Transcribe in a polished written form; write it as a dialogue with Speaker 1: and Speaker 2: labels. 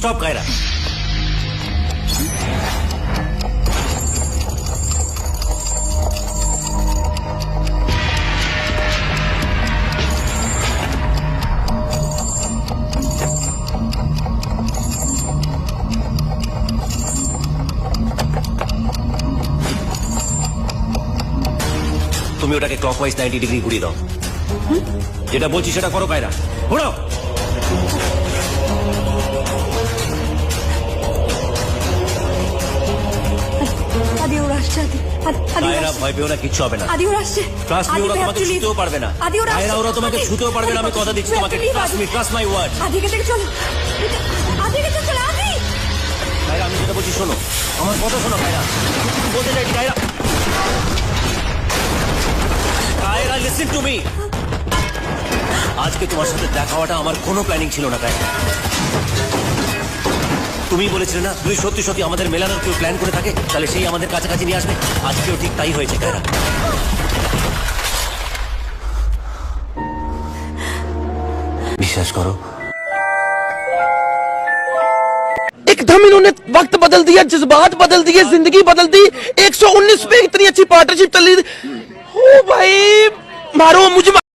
Speaker 1: Stop Kiara. তুমি ওটাকে clockwise 90 degree ঘুরিয়ে দাও। যেটা বলছি সেটা করো কায়রা, ঘোরাও।
Speaker 2: আদি ওরা আসছে,
Speaker 1: কায়রা ভয় পেও না, কিচ্ছু হবে না।
Speaker 2: আদি ওরা আসছে।
Speaker 1: ট্রাস্ট মি, ওরা তোমাকে ছুতেও পারবে না। কায়রা ওরা তোমাকে ছুতেও পারবে না, আমি কথা দিচ্ছি তোমাকে। Trust me, trust my word.
Speaker 2: আদিকে থেকে চলো, আদিকে থেকে চলো, আদি।
Speaker 1: কায়রা আমি যেটা বলছি শোনো, আমার কথা শোনো কায়রা। বলতে চাইছি Kiara, Kiara listen to me. আজকে তোমার সাথে দেখা হওয়াটা আমার কোনো প্ল্যানিং ছিল না কায়রা। তুমি বলেছিলে না তুমি সত্যি সত্যি আমাদের মেলানোর কেউ প্ল্যান করে থাকে, তাহলে সেই আমাদের কাছাকাছি নিয়ে আসবে। আজকেও ঠিক তাই হয়েছে কায়রা। বিশ্বাস করো।
Speaker 3: एकदम इन्होंने वक्त बदल दिया, जज्बात बदल दिए, जिंदगी बदल दी। 119 पे इतनी अच्छी पार्टनरशिप चल रही थी। ओ भाई मारो मुझे।